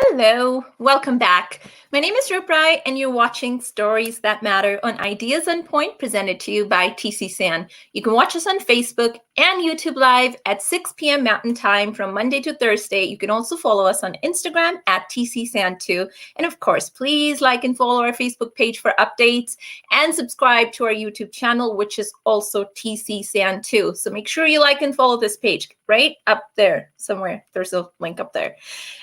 Hello, welcome back. My name is Roop Rai, and you're watching Stories That Matter on Ideas on Point, presented to you by TCSAN. You can watch us on Facebook and YouTube Live at 6 p.m. Mountain Time from Monday to Thursday. You can also follow us on Instagram at TCSAN2. And of course, please like and follow our Facebook page for updates and subscribe to our YouTube channel, which is also TCSAN2. So make sure you like and follow this page right up there somewhere. There's a link up there.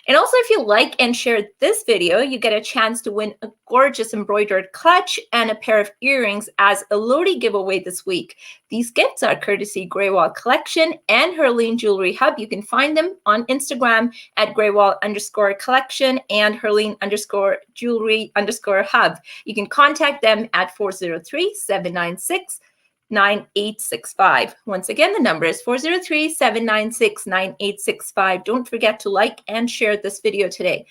And also, if you like and share this video, you get a chance to win a gorgeous embroidered clutch and a pair of earrings as a Lodi giveaway this week. These gifts are courtesy Greywall Collection and Herline Jewelry Hub. You can find them on Instagram at Greywall_collection and Herline_jewelry_hub. You can contact them at 403-796-9865. Once again, the number is 403-796-9865. Don't forget to like and share this video today.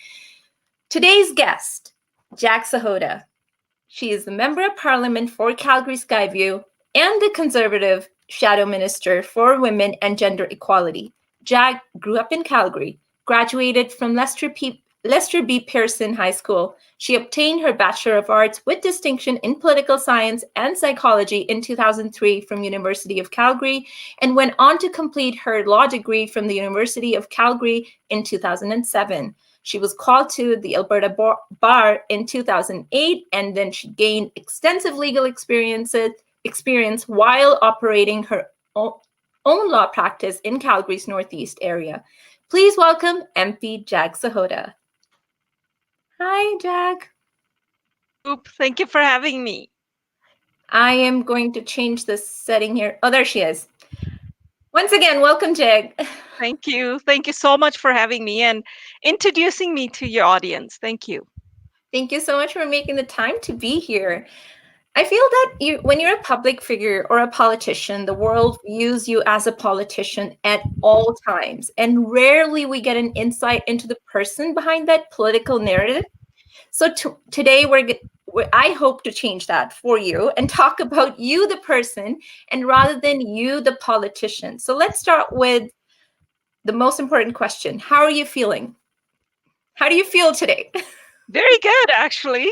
Today's guest, Jag Sahota. She is the Member of Parliament for Calgary-Skyview and the Conservative Shadow Minister for Women and Gender Equality. Jag grew up in Calgary, graduated from Lester B. Pearson High School. She obtained her Bachelor of Arts with distinction in Political Science and Psychology in 2003 from University of Calgary and went on to complete her law degree from the University of Calgary in 2007. She was called to the Alberta Bar in 2008, and then she gained extensive legal experience while operating her own law practice in Calgary's Northeast area. Please welcome MP Jag Sahota. Hi, Jag. Oop, thank you for having me. I am going to change this setting here. Oh, there she is. Once again, welcome, Jag. Thank you. Thank you so much for having me and introducing me to your audience. Thank you. Thank you so much for making the time to be here. I feel that when you're a public figure or a politician, the world views you as a politician at all times, and rarely we get an insight into the person behind that political narrative. So today I hope to change that for you and talk about you, the person, and rather than you, the politician. So let's start with the most important question. How are you feeling? How do you feel today? Very good, actually.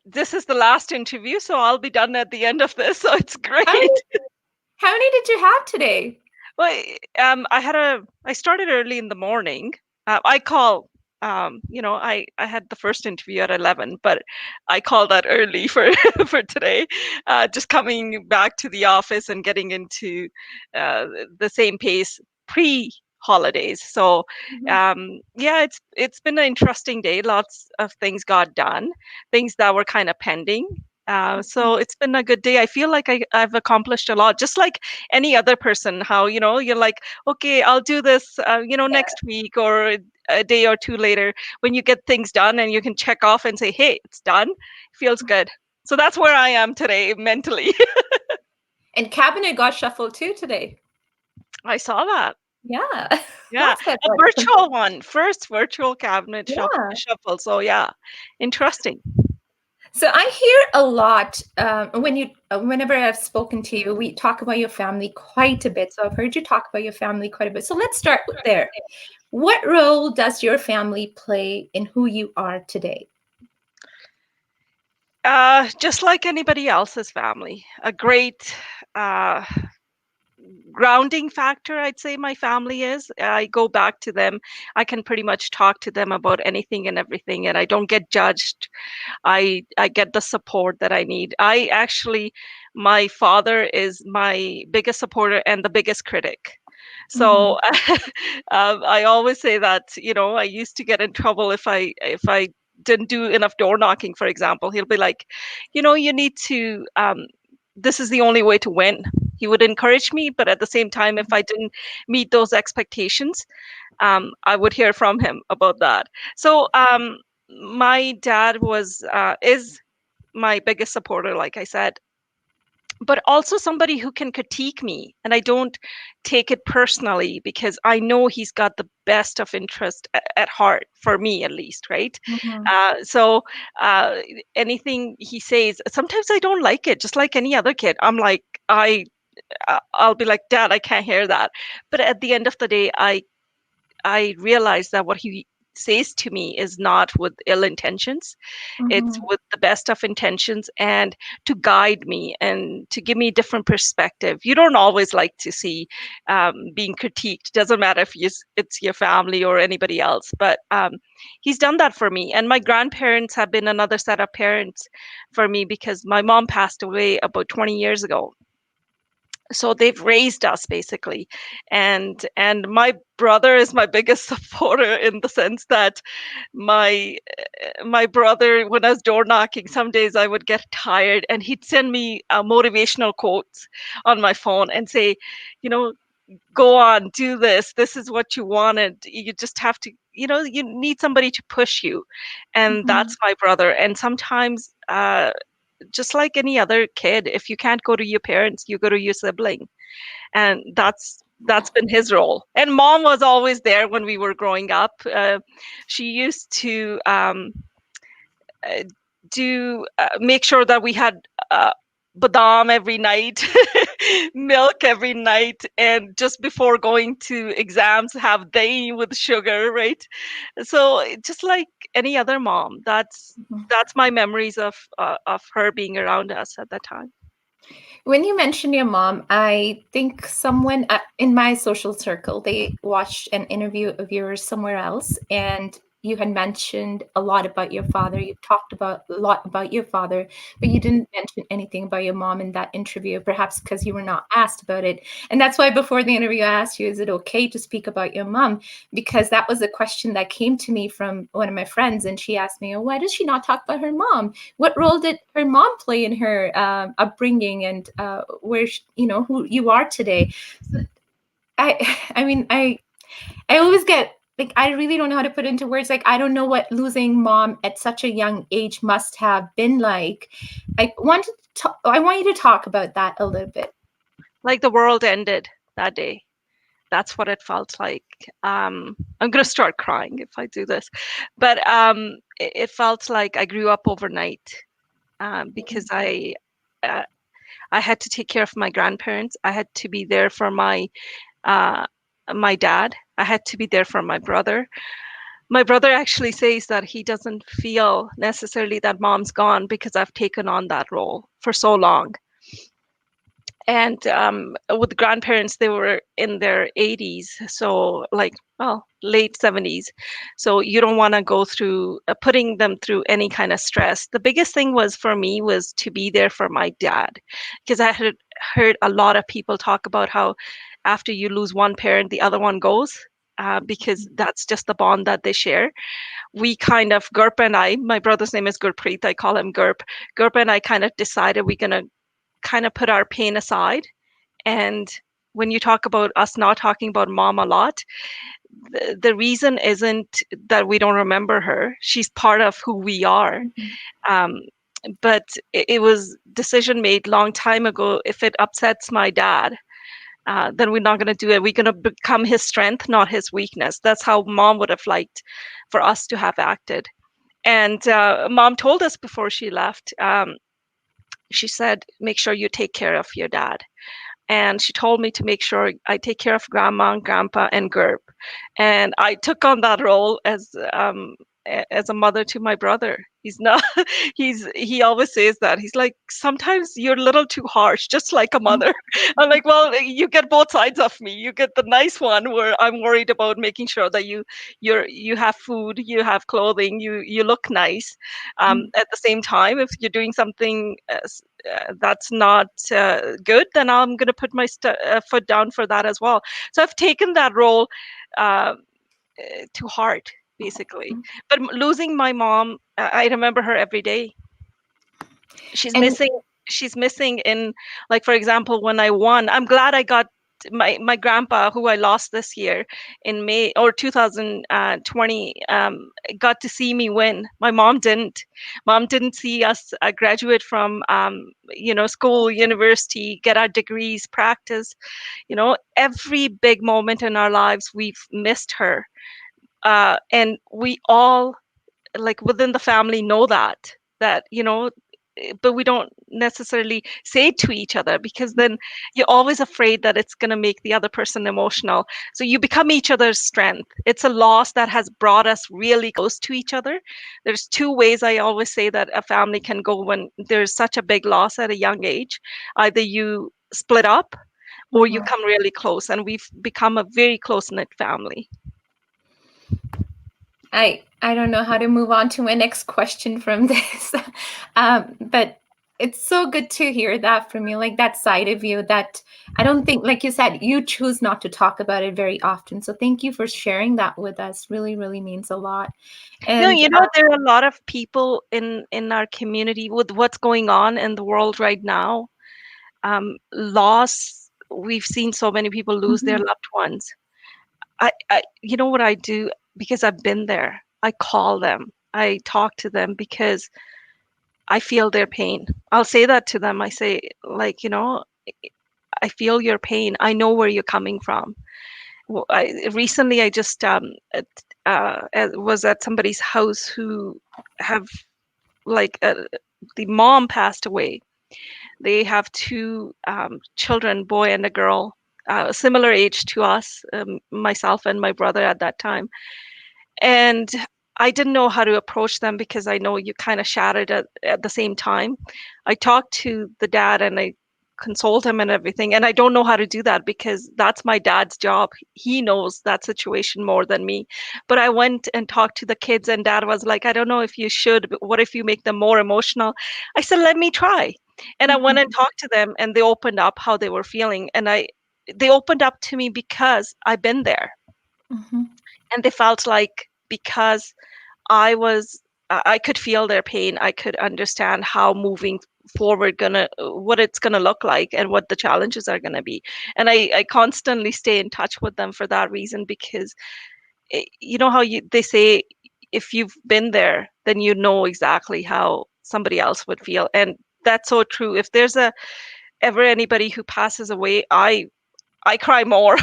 This is the last interview, so I'll be done at the end of this. So it's great. How many did you have today? Well, I started early in the morning. I had the first interview at 11, but I called that early for today. Just coming back to the office and getting into the same pace pre-holidays. So it's been an interesting day. Lots of things got done, things that were kind of pending. So it's been a good day. I feel like I've accomplished a lot, just like any other person. How, you're like, okay, I'll do this, next week or a day or two later, when you get things done and you can check off and say, hey, it's done. Feels good. So that's where I am today mentally. And cabinet got shuffled too today. I saw that. Yeah. Yeah. A virtual one. First virtual cabinet shuffle. So yeah, interesting. So I hear a lot whenever I've spoken to you, we talk about your family quite a bit. So I've heard you talk about your family quite a bit. So let's start there. What role does your family play in who you are today? Just like anybody else's family, a great grounding factor, I'd say my family is. I go back to them. I can pretty much talk to them about anything and everything, and I don't get judged. I get the support that I need. My father is my biggest supporter and the biggest critic. So I always say that, I used to get in trouble if I didn't do enough door knocking, for example. He'll be like, you need to, this is the only way to win. He would encourage me, but at the same time, if I didn't meet those expectations, I would hear from him about that. So my dad is my biggest supporter, like I said, but also somebody who can critique me, and I don't take it personally because I know he's got the best of interest at heart, for me at least, right? So anything he says, sometimes I don't like it, just like any other kid. I'm like, I'll be like, Dad, I can't hear that. But at the end of the day, I realize that what he says to me is not with ill intentions. It's Mhm. with the best of intentions, and to guide me and to give me different perspective. You don't always like to see being critiqued. Doesn't matter if it's your family or anybody else, but he's done that for me. And my grandparents have been another set of parents for me, because my mom passed away about 20 years ago. So they've raised us basically. And my brother is my biggest supporter, in the sense that my my brother, when I was door knocking, some days I would get tired and he'd send me motivational quotes on my phone and say, you know, go on, do this, this is what you wanted, you just have to, you need somebody to push you. And Mhm. that's my brother. And sometimes just like any other kid, if you can't go to your parents, you go to your sibling. And that's been his role. And mom was always there when we were growing up. She used to uh, do make sure that we had badam every night, milk every night, and just before going to exams, have dahi with sugar, right? So just like any other mom, that's my memories of her being around us at that time. When you mention your mom, I think someone in my social circle, they watched an interview of yours somewhere else, and you had mentioned a lot about your father. You talked about a lot about your father, but you didn't mention anything about your mom in that interview, perhaps because you were not asked about it. And that's why before the interview, I asked you, is it okay to speak about your mom? Because that was a question that came to me from one of my friends, and she asked me, oh, why does she not talk about her mom? What role did her mom play in her upbringing and where who you are today? So I mean, I always get like, I really don't know how to put it into words. Like, I don't know what losing mom at such a young age must have been like. I want you to talk about that a little bit. Like the world ended that day. That's what it felt like. I'm gonna start crying if I do this, but it felt like I grew up overnight, because uh, I had to take care of my grandparents. I had to be there for uh, my dad. I had to be there for my brother. My brother actually says that he doesn't feel necessarily that mom's gone, because I've taken on that role for so long. And with grandparents, they were in their 80s, so like, well, late 70s. So you don't want to go through putting them through any kind of stress. The biggest thing was for me was to be there for my dad, because I had heard a lot of people talk about how after you lose one parent, the other one goes. Because that's just the bond that they share. We kind of, Gurp and I, my brother's name is Gurpreet, I call him Gurp. Gurp and I kind of decided we're going to kind of put our pain aside. And when you talk about us not talking about mom a lot, the reason isn't that we don't remember her. She's part of who we are. Mhm. Um, but it was decision made long time ago. If it upsets my dad, then we're not going to do it. We're going to become his strength, not his weakness. That's how mom would have liked for us to have acted. And mom told us before she left, she said, make sure you take care of your dad. And she told me to make sure I take care of grandma and grandpa and Gerb. And I took on that role as a mother to my brother. He's not he always says that. He's like, sometimes you're a little too harsh, just like a mother. I'm like, well, you get both sides of me. You get the nice one where I'm worried about making sure that you have food, you have clothing, you look nice. At the same time, if you're doing something that's not good, then I'm going to put my foot down for that as well. So I've taken that role uh, to heart, basically. But losing my mom, I remember her every day. She's And missing. She's missing in, like, for example, when I won. I'm glad I got my grandpa, who I lost this year in May or 2020, got to see me win. My mom didn't. Mom didn't see us graduate from school, university, get our degrees, practice. Every big moment in our lives, we've missed her, and we all, like, within the family, know that. but we don't necessarily say it to each other, because then you're always afraid that it's going to make the other person emotional. So you become each other's strength. It's a loss that has brought us really close to each other. There's two ways I always say that a family can go when there's such a big loss at a young age. Either you split up or you Mhm. come really close, and we've become a very close-knit family. I don't know how to move on to my next question from this. But it's so good to hear that from you, like that side of you that I don't think, like you said, you choose not to talk about it very often. So thank you for sharing that with us. Really, really means a lot. No, And there are a lot of people in our community with what's going on in the world right now. Loss. We've seen so many people lose their Mhm, loved ones. You know what I do, because I've been there. I call them. I talk to them because I feel their pain. I'll say that to them. I say, like, I feel your pain. I know where you're coming from. Recently I just was at somebody's house who have, like, the mom passed away. They have two children, boy and a girl, similar age to us, myself and my brother at that time. And I didn't know how to approach them because I know you kind of shattered at the same time. I talked to the dad and I consoled him and everything. And I don't know how to do that because that's my dad's job. He knows that situation more than me. But I went and talked to the kids, and dad was like, I don't know if you should, but what if you make them more emotional? I said, let me try. And I went mhm, and talked to them, and they opened up how they were feeling. And they opened up to me because I've been there, mhm, and they felt like, because I was I could feel their pain. I could understand how moving forward gonna what it's gonna look like and what the challenges are gonna be. And I constantly stay in touch with them for that reason, because you know how they say, if you've been there, then you know exactly how somebody else would feel. And that's so true. If there's a ever anybody who passes away, I cry more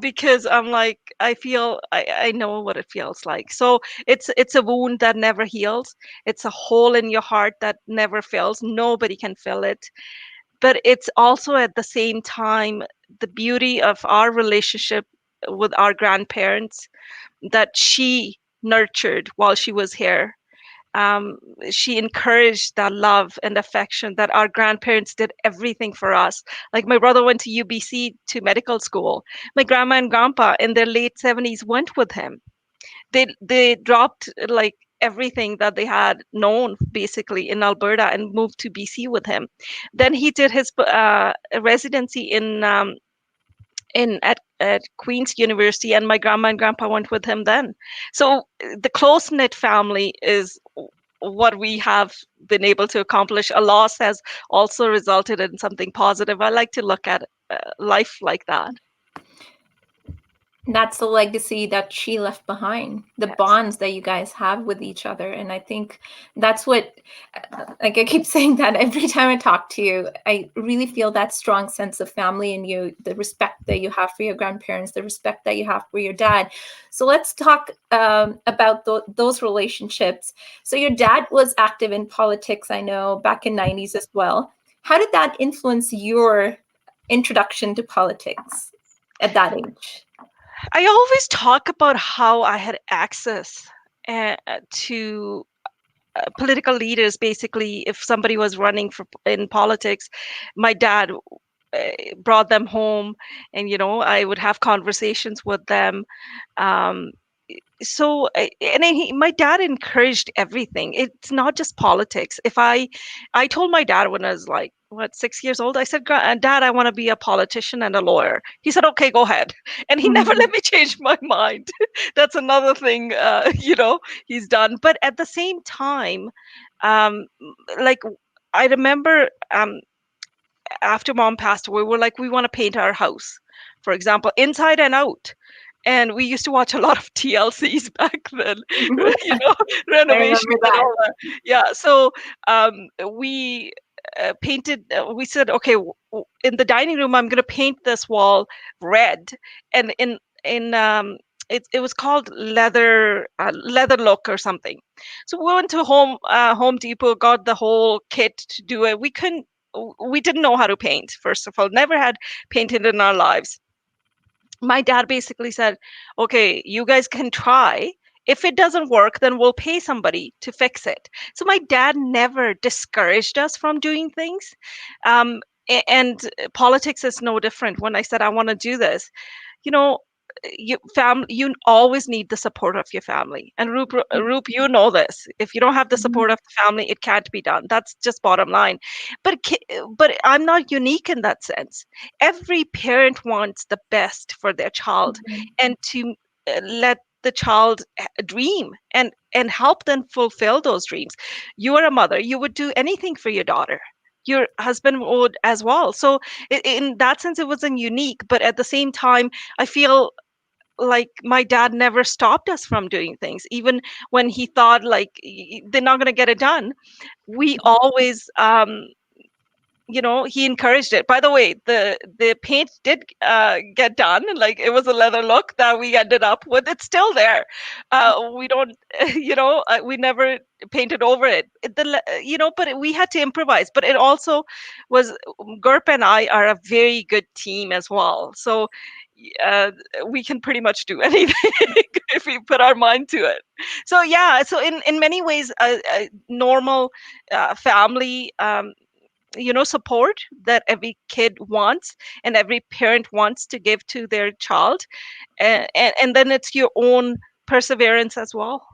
because I'm like, I know what it feels like. So it's a wound that never heals. It's a hole in your heart that never fills. Nobody can fill it. But it's also at the same time the beauty of our relationship with our grandparents that she nurtured while she was here. um, she encouraged that love and affection that our grandparents did everything for us. Like, my brother went to UBC to medical school. My grandma and grandpa in their late 70s went with him. They dropped, like, everything that they had known basically in Alberta and moved to BC with him. Then he did his residency at Queen's University, and my grandma and grandpa went with him then. So the close knit family is what we have been able to accomplish. A loss has also resulted in something positive. I like to look at life like that. that's the legacy that she left behind, the Yes. bonds that you guys have with each other. And I think that's what, like I keep saying that every time I talk to you, I really feel that strong sense of family in you, the respect that you have for your grandparents, the respect that you have for your dad. So let's talk about those relationships. So your dad was active in politics, I know, back in 90s as well. How did that influence your introduction to politics at that age? I always talk about how I had access to political leaders. Basically, if somebody was running for in politics, my dad brought them home, and I would have conversations with them. um, my dad encouraged everything. It's not just politics. If I told my dad when I was like, what, 6 years old, I said, Dad, I want to be a politician and a lawyer. He said, okay, go ahead. And he never let Mhm. me change my mind. That's another thing, he's done. But at the same time, um, like, I remember, after mom passed away, we're like, we want to paint our house, for example, inside and out. And we used to watch a lot of TLCs back then, I remember renovations and that. all that. Yeah. So we painted, we said, okay, in the dining room, I'm going to paint this wall red. And in it was called leather look or something. So we went to Home Depot, got the whole kit to do it. We didn't know how to paint, first of all, never had painted in our lives. My dad basically said, okay, you guys can try. If it doesn't work, then we'll pay somebody to fix it. So my dad never discouraged us from doing things. And politics is no different. When I said I want to do this, you know, you always need the support of your family. And Roop, you know this. If you don't have the Mhm. support of the family, it can't be done. That's just bottom line. But I'm not unique in that sense. Every parent wants the best for their child, Mhm. and to let the child dream and help them fulfill those dreams. You are a mother. You would do anything for your daughter. Your husband would as well. So in that sense, it wasn't unique. But at the same time, I feel like my dad never stopped us from doing things, even when he thought like they're not going to get it done. We always he encouraged it. By the way, the paint did get done. Like, it was a leather look that we ended up with. It's still there. We don't we never painted over it. But we had to improvise. But it also was, Gurp and I are a very good team as well. So uh, we can pretty much do anything if we put our mind to it. So yeah, so in many ways, a normal family support that every kid wants and every parent wants to give to their child, and then it's your own perseverance as well.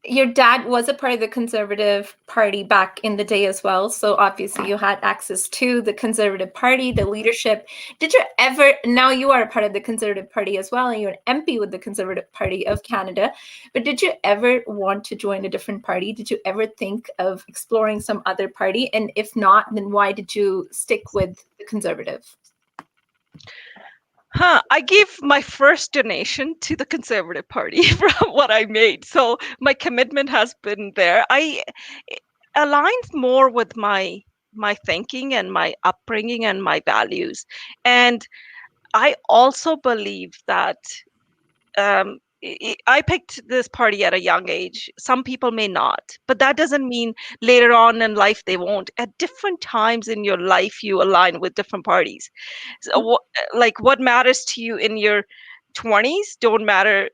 Your dad was a part of the Conservative Party back in the day as well. So obviously you had access to the Conservative Party, the leadership. Did you ever, now you are a part of the Conservative Party as well, and you're an MP with the Conservative Party of Canada, but did you ever want to join a different party? Did you ever think of exploring some other party? And if not, then why did you stick with the Conservative? I gave my first donation to the Conservative Party from what I made. So my commitment has been there. It aligns more with my thinking and my upbringing and my values. And I also believe that I picked this party at a young age. Some people may not, but that doesn't mean later on in life they won't. At different times in your life, you align with different parties. So, like, what matters to you in your 20s don't matter.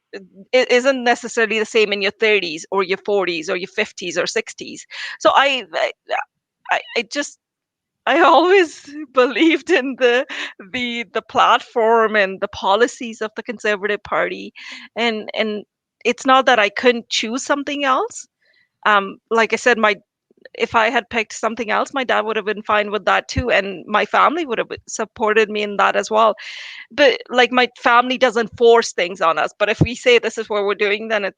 It isn't necessarily the same in your 30s or your 40s or your 50s or 60s. So I just I always believed in the platform and the policies of the Conservative Party, and it's not that I couldn't choose something else. Like I said, my if I had picked something else, my dad would have been fine with that too, and my family would have supported me in that as well. But like, my family doesn't force things on us. But if we say this is what we're doing, then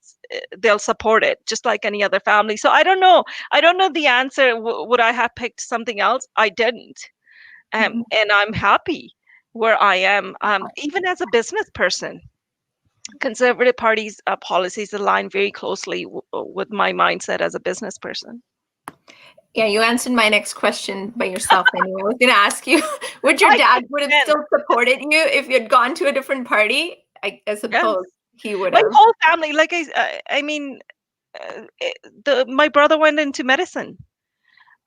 they'll support it just like any other family. So I don't know. I don't know the answer. Would I have picked something else? I didn't. Mhm. And I'm happy where I am. Even as a business person, Conservative Party's policies align very closely with my mindset as a business person. Yeah, you answered my next question by yourself anyway. I was going to ask you, would your I dad would have can. still supported you if you had gone to a different party? I Yes. suppose he would My have. whole family, like I mean, my brother went into medicine.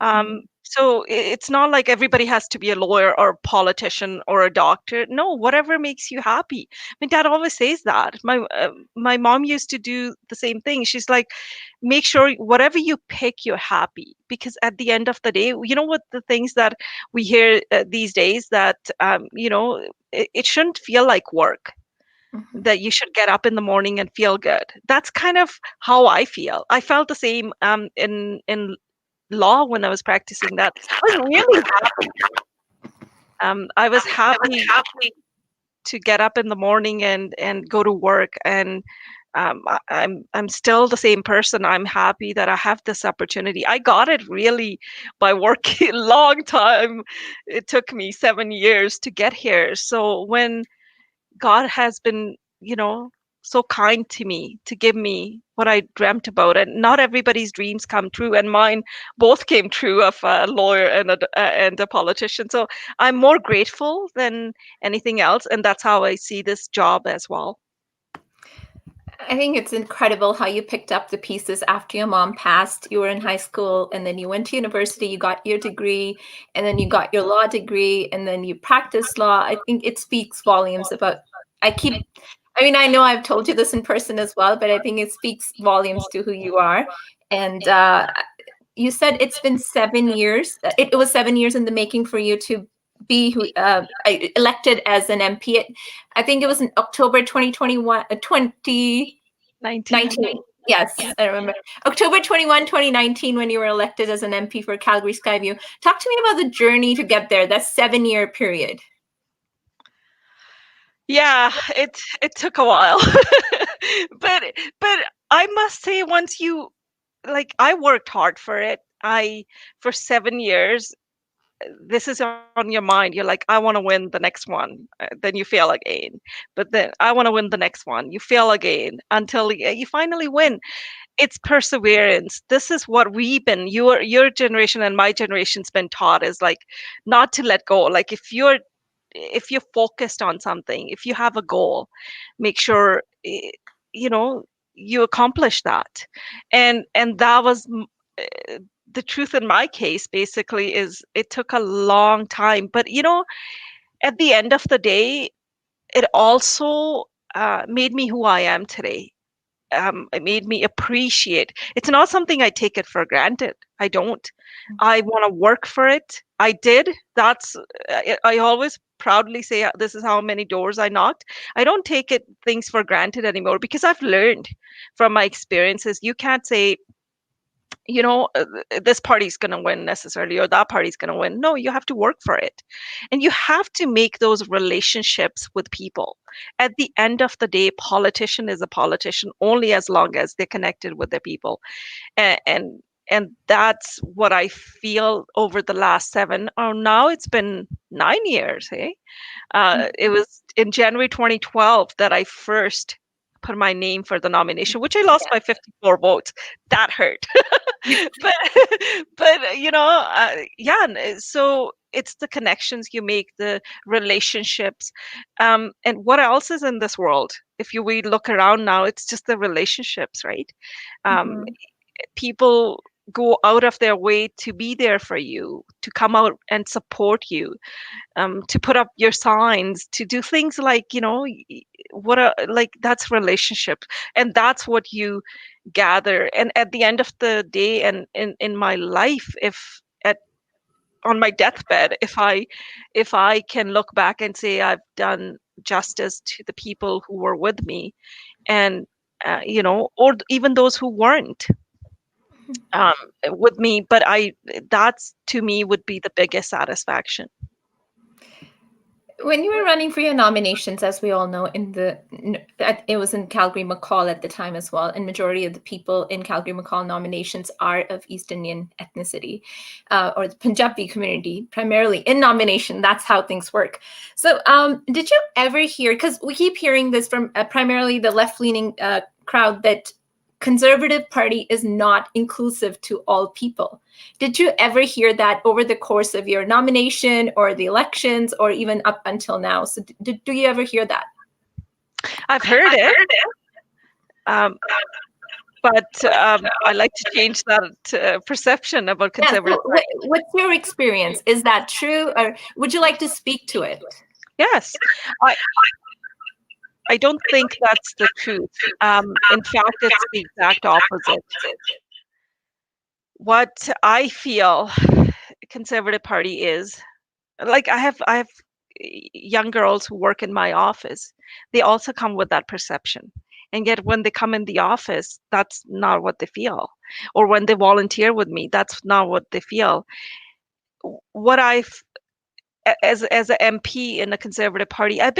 Mhm. So it's not like everybody has to be a lawyer or a politician or a doctor. No, whatever makes you happy. My dad always says that. My mom used to do the same thing. She's like, make sure whatever you pick, you're happy. Because at the end of the day, you know what, the things that we hear these days, that it shouldn't feel like work. Mhm. That you should get up in the morning and feel good. That's kind of how I feel. I felt the same in law when I was practicing that. I was really happy. I was I was happy happy. to get up in the morning and go to work, and I'm still the same person. I'm happy that I have this opportunity. I got it really by working long time. It took me 7 years to get here. So when God has been, so kind to me to give me what I dreamt about. And not everybody's dreams come true, and mine both came true, of a lawyer and a politician. So I'm more grateful than anything else, and that's how I see this job as well. I think it's incredible how you picked up the pieces after your mom passed. You were in high school and then you went to university, you got your degree, and then you got your law degree, and then you practiced law. I think it speaks volumes about, I mean, I know I've told you this in person as well, but I think it speaks volumes to who you are. And you said it's been 7 years. It was 7 years in the making for you to be elected as an MP. I think it was in October 2021, 2019. Yes, I remember. October 21, 2019, when you were elected as an MP for Calgary-Skyview. Talk to me about the journey to get there, that 7-year period. Yeah, it took a while. but I must say, once you, like, I worked hard for it. For 7 years, this is on your mind. You're like, I want to win the next one. Then you fail again. But then I want to win the next one. You fail again until you finally win. It's perseverance. This is what your generation and my generation's been taught, is like not to let go. Like if you're focused on something, if you have a goal, make sure you know you accomplish that. And that was the truth in my case. Basically, is it took a long time, but at the end of the day, it also made me who I am today. It made me appreciate. It's not something I take it for granted. I don't. I want to work for it. I did. I always proudly say, this is how many doors I knocked. I don't take things for granted anymore, because I've learned from my experiences. You can't say, this party's going to win necessarily, or that party's going to win. No, you have to work for it. And you have to make those relationships with people. At the end of the day, politician is a politician only as long as they're connected with their people. And that's what I feel over the last 7, or now it's been 9 years. It was in January 2012 that I first put my name for the nomination, which I lost by 54 votes. That hurt. but yeah. So it's the connections you make, the relationships, and what else is in this world? If we look around now, it's just the relationships, right? People go out of their way to be there for you, to come out and support you, to put up your signs, to do things like, that's relationship. And that's what you gather. And at the end of the day, and in my life, on my deathbed, if I can look back and say I've done justice to the people who were with me, and or even those who weren't with me, but that's, to me, would be the biggest satisfaction. When you were running for your nominations, as we all know, it was in Calgary-McCall at the time as well, and majority of the people in Calgary-McCall nominations are of East Indian ethnicity, or the Punjabi community, primarily in nomination. That's how things work. So did you ever hear, because we keep hearing this from primarily the left-leaning crowd, that Conservative Party is not inclusive to all people. Did you ever hear that over the course of your nomination or the elections, or even up until now? So do you ever hear that? I've heard it. But I like to change that perception about Conservative Party. What's your experience? Is that true, or would you like to speak to it? Yes. I don't think that's the truth. In fact, it's the exact opposite. What I feel Conservative Party is, like, I have young girls who work in my office. They also come with that perception. And yet when they come in the office, that's not what they feel. Or when they volunteer with me, that's not what they feel. What as an MP in the Conservative Party, I've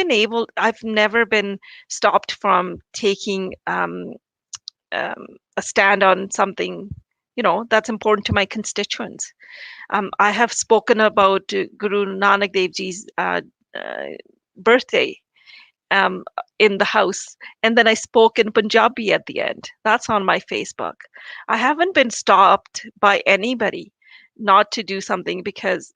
never been stopped from taking a stand on something, that's important to my constituents. I have spoken about Guru Nanak Dev Ji's birthday, um, in the house. And then I spoke in Punjabi at the end. That's on my Facebook. I haven't been stopped by anybody not to do something because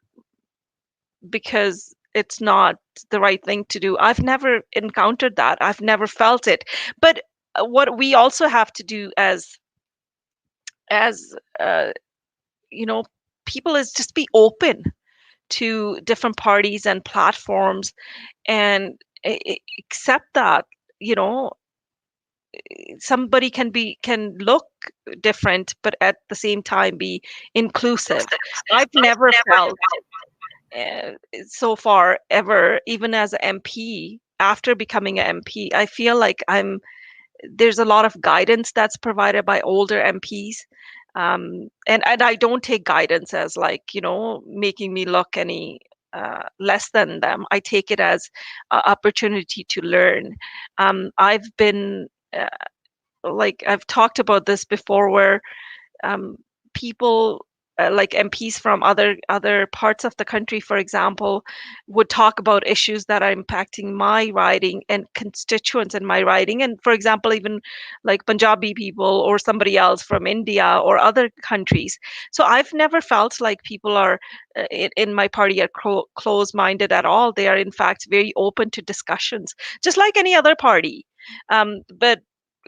it's not the right thing to do. I've never encountered that. I've never felt it. But what we also have to do as you know, people is just be open to different parties and platforms and accept that, you know, somebody can look different but at the same time be inclusive. I've never felt uh, so far ever, even as an MP, after becoming an MP, I feel like there's a lot of guidance that's provided by older MPs. And I don't take guidance as like, you know, making me look any less than them. I take it as an opportunity to learn. I've been like I've talked about this before, where um, people like MPs from other parts of the country, for example, would talk about issues that are impacting my riding and constituents in my riding. And for example, even like Punjabi people or somebody else from India or other countries. So I've never felt like people are in my party are closed-minded at all. They are in fact very open to discussions, just like any other party. But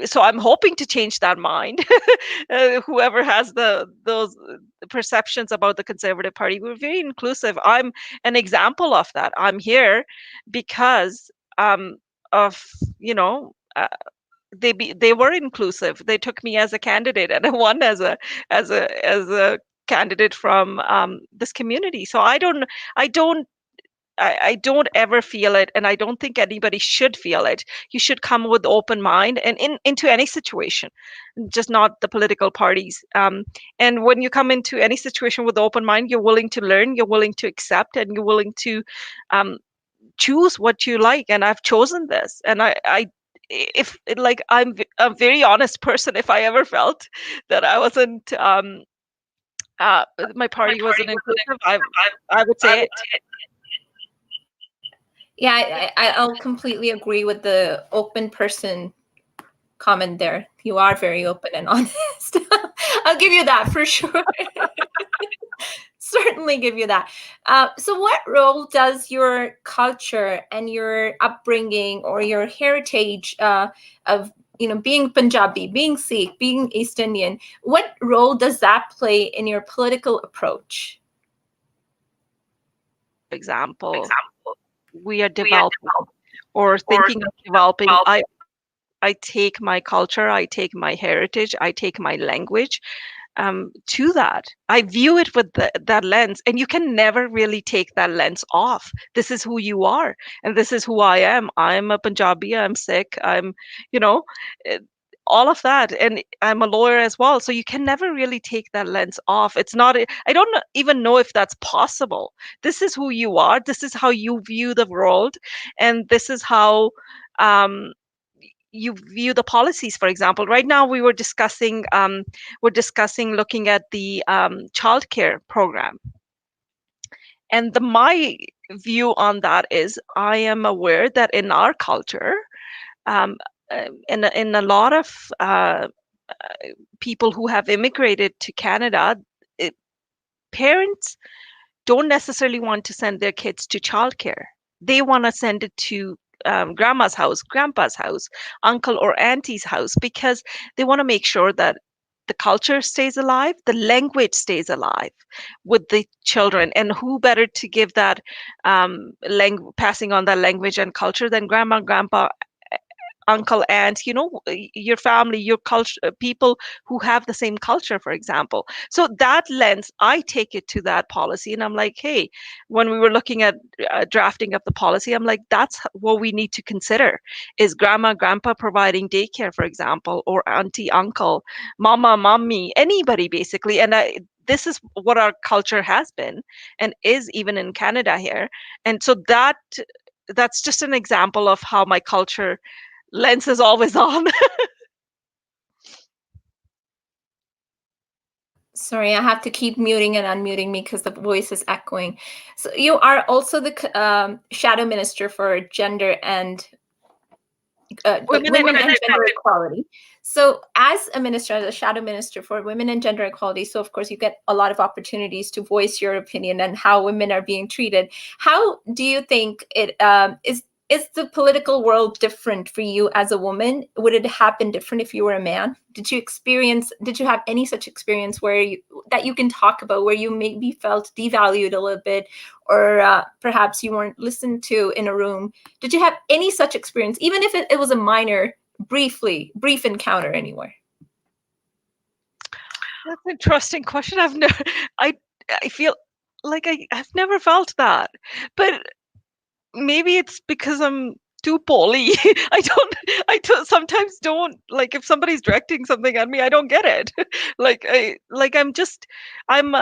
so I'm hoping to change that mind. Whoever has those perceptions about the Conservative Party, we're very inclusive. I'm an example of that. I'm here because of, you know, they were inclusive. They took me as a candidate, and I won as a candidate from this community. So I don't ever feel it, and I don't think anybody should feel it. You should come with open mind and into any situation, just not the political parties. And when you come into any situation with open mind, you're willing to learn, you're willing to accept, and you're willing to um, choose what you like. And I've chosen this, and I if like a very honest person. If I ever felt that I wasn't my party wasn't inclusive, I would say it. Yeah, I'll completely agree with the open person comment there. You are very open and honest. I'll give you that for sure. Certainly give you that. So what role does your culture and your upbringing or your heritage of, you know, being Punjabi, being Sikh, being East Indian, what role does that play in your political approach? Example, we are developing or thinking of developing. I take my culture, I take my heritage, I take my language to that. I view it with that lens, and you can never really take that lens off. This is who you are, and this is who I am. I'm a Punjabi, I'm Sikh, I'm, you know, eh, all of that. And I'm a lawyer as well. So you can never really take that lens off. It's not, I don't even know if that's possible. This is who you are, this is how you view the world, and this is how. Um, you view the policies. For example, right now we're discussing looking at the childcare program, and my view on that is I am aware that in our culture, um, in a lot of people who have immigrated to Canada, it, parents don't necessarily want to send their kids to childcare. They want to send it to grandma's house, grandpa's house, uncle or auntie's house, because they want to make sure that the culture stays alive, the language stays alive with the children. And who better to give that passing on that language and culture than grandma, grandpa, uncle, aunt, you know, your family, your culture, people who have the same culture, for example. So that lens, I take it to that policy, and I'm like, hey, when we were looking at drafting up the policy, I'm like, that's what we need to consider. Is grandma, grandpa providing daycare, for example, or auntie, uncle, mama, mommy, anybody basically? And this is what our culture has been and is even in Canada here. And so that's just an example of how my culture lens is always on. Sorry, I have to keep muting and unmuting me because the voice is echoing. So you are also the shadow minister for gender and women and gender equality. So as a minister, as a shadow minister for women and gender equality, so of course you get a lot of opportunities to voice your opinion and how women are being treated. How do you think it is the political world different for you as a woman? Would it happen different if you were a man? Did you have any such experience where that you can talk about, where you maybe felt devalued a little bit, or perhaps you weren't listened to in a room? Did you have any such experience, even if it was a minor, brief encounter anywhere? That's an interesting question. I feel like I've never felt that, but maybe it's because I'm too poly. Sometimes don't, like, if somebody's directing something at me, I don't get it. I'm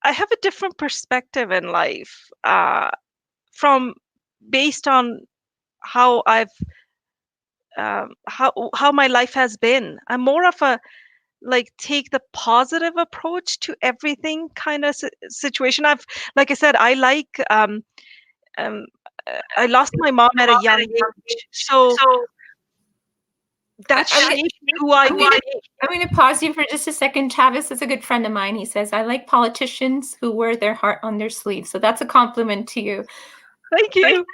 I have a different perspective in life, from based on how I've how my life has been. I'm more of a, like, take the positive approach to everything kind of situation. Like I said, um, I lost my mom at a young age, so that shaped who I became. I'm going to pause you for just a second. Travis is a good friend of mine. He says, I like politicians who wear their heart on their sleeve. So that's a compliment to you. Thank you.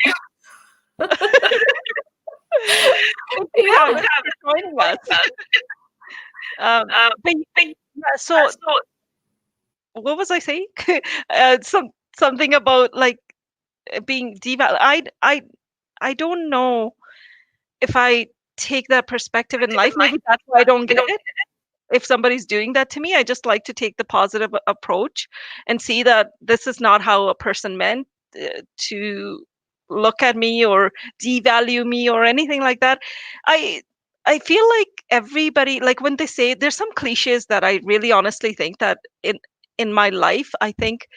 Yeah. So what was I saying? Something about, like, being devalued. I don't know if I take that perspective in life. Maybe that's why I don't get it. If somebody's doing that to me, I just like to take the positive approach and see that this is not how a person meant to look at me or devalue me or anything like that. I feel like everybody, like, when they say, there's some cliches that I really honestly think that in my life, I think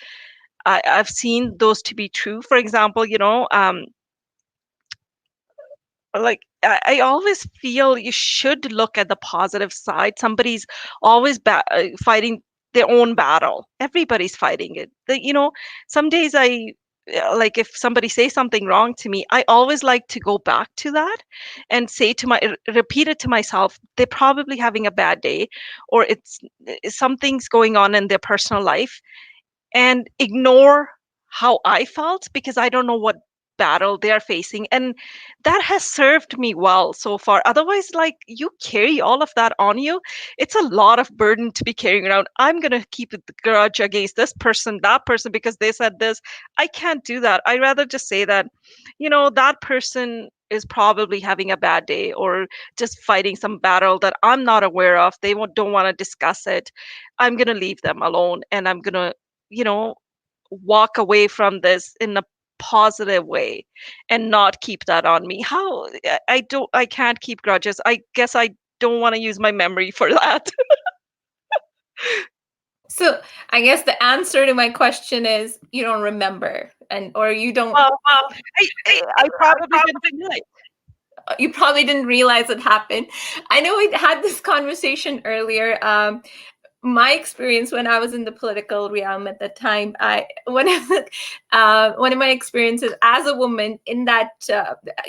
I've seen those to be true. For example, like, I always feel you should look at the positive side. Somebody's always fighting their own battle. Everybody's fighting it. Some days like, if somebody says something wrong to me, I always like to go back to that and repeat it to myself. They're probably having a bad day, or something's going on in their personal life, and ignore how I felt, because I don't know what battle they're facing. And that has served me well so far. Otherwise, like, you carry all of that on you. It's a lot of burden to be carrying around. I'm going to keep the grudge against this person, that person, because they said this. I can't do that. I'd rather just say that, that person is probably having a bad day, or just fighting some battle that I'm not aware of. They don't want to discuss it. I'm going to leave them alone, and I'm going to, walk away from this in a positive way and not keep that on me. I can't keep grudges. I guess I don't want to use my memory for that. So I guess the answer to my question is you don't remember, or you don't. Well, I probably didn't realize. You probably didn't realize it happened. I know we had this conversation earlier. My experience when I was in the political realm at the time, one of my experiences as a woman in that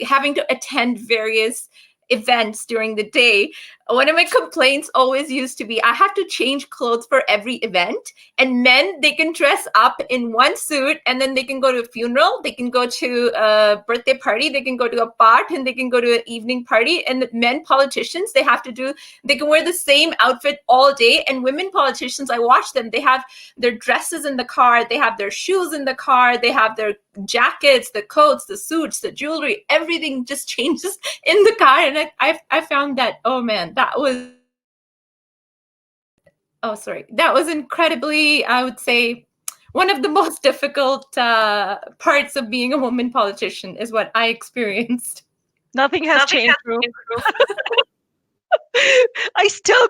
having to attend various events during the day, one of my complaints always used to be I have to change clothes for every event, and men, they can dress up in one suit and then they can go to a funeral, they can go to a birthday party, they can go to a part, and they can go to an evening party. And the men politicians, they can wear the same outfit all day. And women politicians, I watch them, they have their dresses in the car, they have their shoes in the car, they have their jackets, the coats, the suits, the jewelry, everything just changes in the car. And I found that, oh man, that was incredibly, I would say, one of the most difficult parts of being a woman politician is what I experienced. Nothing has changed. I still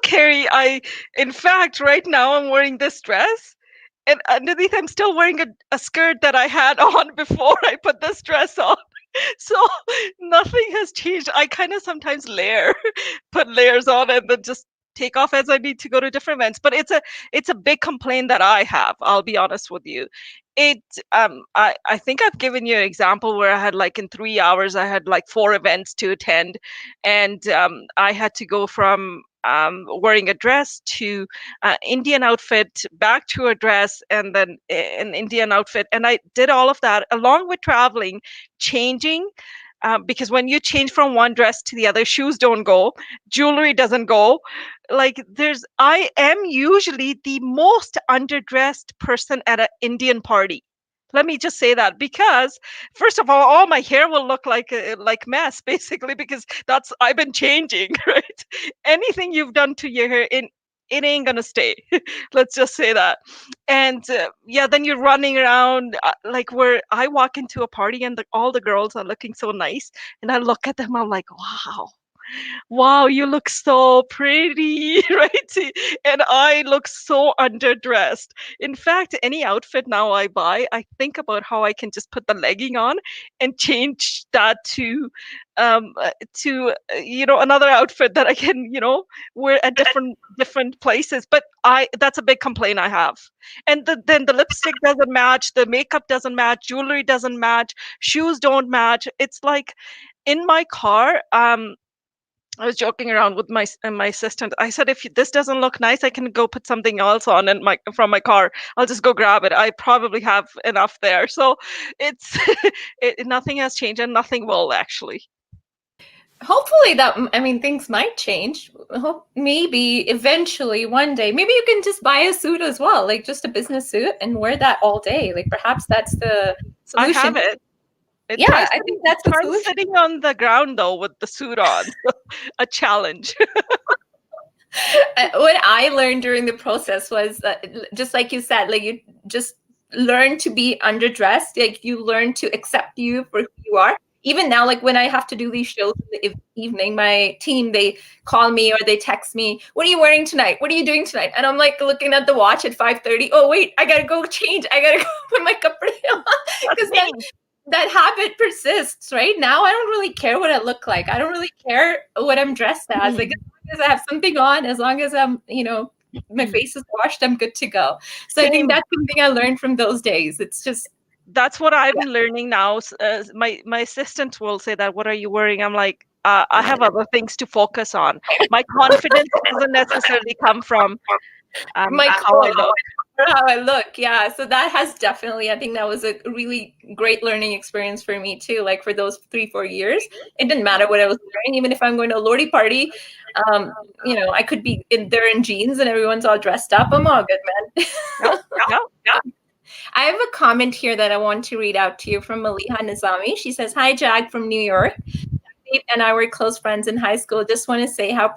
in fact, right now I'm wearing this dress, and underneath I'm still wearing a skirt that I had on before I put this dress on. So nothing has changed. I kind of sometimes put layers on, and then just take off as I need to go to different events. But it's a big complaint that I have. I'll be honest with you. I think I've given you an example where I had like in 3 hours I had like 4 events to attend, and I had to go from wearing a dress to Indian outfit, back to a dress, and then an Indian outfit. And I did all of that along with traveling, changing. Because when you change from one dress to the other, shoes don't go, jewelry doesn't go. Like I am usually the most underdressed person at an Indian party. Let me just say that, because first of all my hair will look like mess basically, because I've been changing, right? Anything you've done to your hair, it ain't gonna stay. Let's just say that. And yeah, then you're running around like where I walk into a party and all the girls are looking so nice, and I look at them, I'm like, wow, you look so pretty, right? And I look so underdressed. In fact, any outfit now I buy, I think about how I can just put the legging on and change that to another outfit that I can, wear at different places. But that's a big complaint I have. And then the lipstick doesn't match, the makeup doesn't match, jewelry doesn't match, shoes don't match. It's like in my car, I was joking around with my assistant. I said, if this doesn't look nice, I can go put something else on from my car. I'll just go grab it. I probably have enough there. So it's nothing has changed, and nothing will actually. Hopefully things might change. Maybe eventually one day, maybe you can just buy a suit as well, like just a business suit, and wear that all day. Like perhaps that's the solution. I have it. I think that's the solution. Sitting on the ground though with the suit on, a challenge. What I learned during the process was that, just like you said, like you just learn to be underdressed. Like you learn to accept you for who you are. Even now, like when I have to do these shows in the evening, my team, they call me or they text me, what are you wearing tonight? What are you doing tonight? And I'm like looking at the watch at 5:30. Oh, wait, I got to go change. I got to go put my kapde on. Because that habit persists, right? Now I don't really care what I look like. I don't really care what I'm dressed as. Like as long as I have something on, as long as I'm, my face is washed, I'm good to go. So I think that's something I learned from those days. It's just, that's what I'm learning now. My assistant will say that, what are you wearing? I'm like, I have other things to focus on. My confidence doesn't necessarily come from how I look. Yeah. So that has definitely, I think that was a really great learning experience for me too. Like for those 3-4 years, it didn't matter what I was wearing. Even if I'm going to a Lodi party, I could be in jeans and everyone's all dressed up. I'm all good, man. Yeah. I have a comment here that I want to read out to you from Maliha Nizami. She says, hi, Jag from New York. Dave and I were close friends in high school. Just want to say how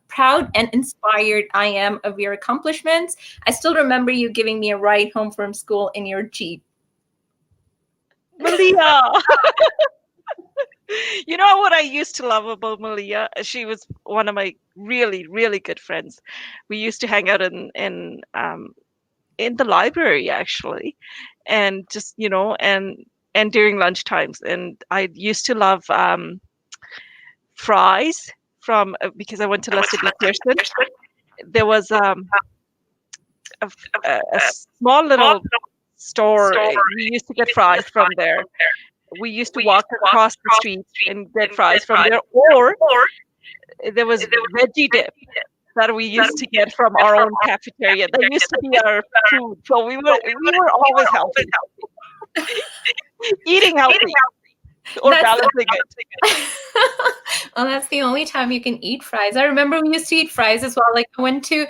proud and inspired I am of your accomplishments. I still remember you giving me a ride home from school in your Jeep. Maliha! You know what I used to love about Maliha? She was one of my really, really good friends. We used to hang out in the library actually, and just and during lunch times. And I used to love fries from because I went to Lester B. Pearson. There was a small little store. We used to get fries from there. We used to walk across the street and get fries from there, or there was veggie dip that we used to get from our own cafeteria. That used to be our food. So we were always healthy. Eating healthy. Or balancing it. Well, that's the only time you can eat fries. I remember we used to eat fries as well. Like I went to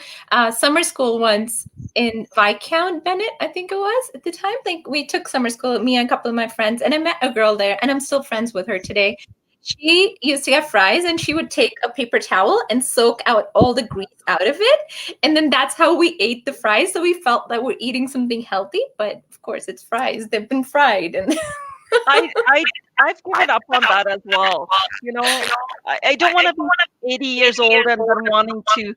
summer school once in Viscount Bennett, I think it was at the time. Like we took summer school, me and a couple of my friends, and I met a girl there, and I'm still friends with her today. She used to have fries, and she would take a paper towel and soak out all the grease out of it. And then that's how we ate the fries. So we felt that we're eating something healthy, but of course it's fries. They've been fried. And I've given up on that as well. I don't want to be 80 years old and then wanting to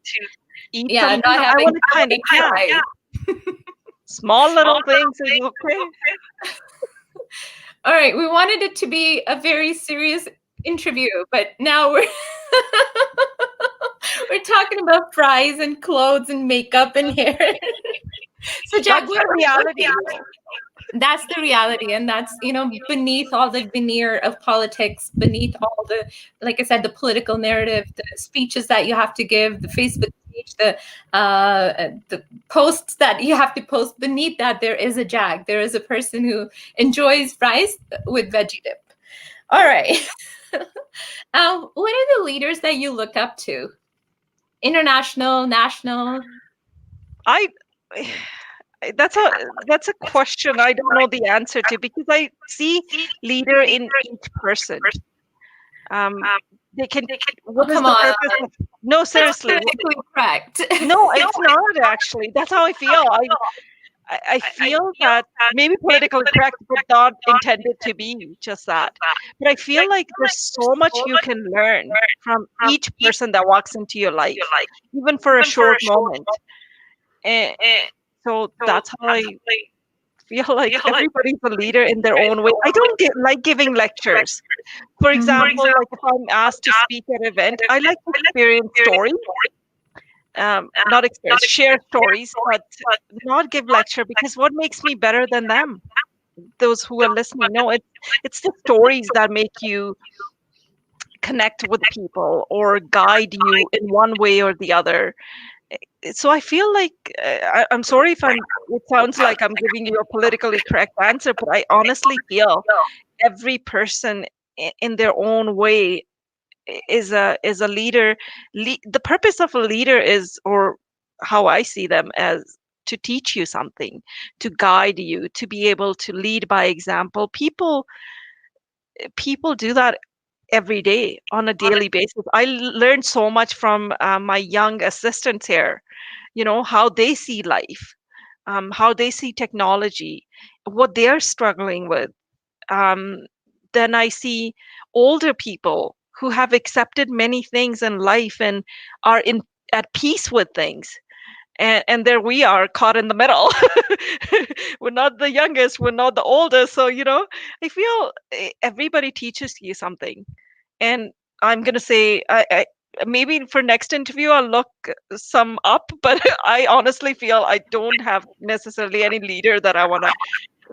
eat something. I want to kind of try. Small little things is okay. All right, we wanted it to be a very serious interview, but now we're We're talking about fries and clothes and makeup and hair. So Jack, That's the reality. that's the reality, and that's, beneath all the veneer of politics, beneath all the, like I said, the political narrative, the speeches that you have to give, the Facebook page, the posts that you have to post. Beneath that, there is a Jag. There is a person who enjoys fries with veggie dip. All right. What are the leaders that you look up to? International, national? That's a question I don't know the answer to, because I see leader in each person. They can. What is come the on. purpose of, no, seriously. Politically correct. No, it's not actually. That's how I feel. I feel that maybe politically correct, but not intended to be just that. But I feel like there's so much you can learn from each person that walks into your life, even for a short moment. And so that's how I feel like everybody's a leader in their own way. I don't like giving lectures. For example, like if I'm asked to speak at an event, I like to experience stories. Not experience, share stories, but not give lecture, because what makes me better than them? Those who are listening. No, it's the stories that make you connect with people or guide you in one way or the other. So I feel like I'm sorry if it sounds like I'm giving you a politically correct answer, but I honestly feel every person in their own way is a leader. The purpose of a leader is, or how I see them, as to teach you something, to guide you, to be able to lead by example. People do that every day on a daily basis. I learned so much from my young assistants here, how they see life, how they see technology, what they're struggling with. Then I see older people who have accepted many things in life and are at peace with things. And there we are, caught in the middle. We're not the youngest, we're not the oldest. So, I feel everybody teaches you something. And I'm going to say, I maybe for next interview, I'll look some up, but I honestly feel I don't have necessarily any leader that I want to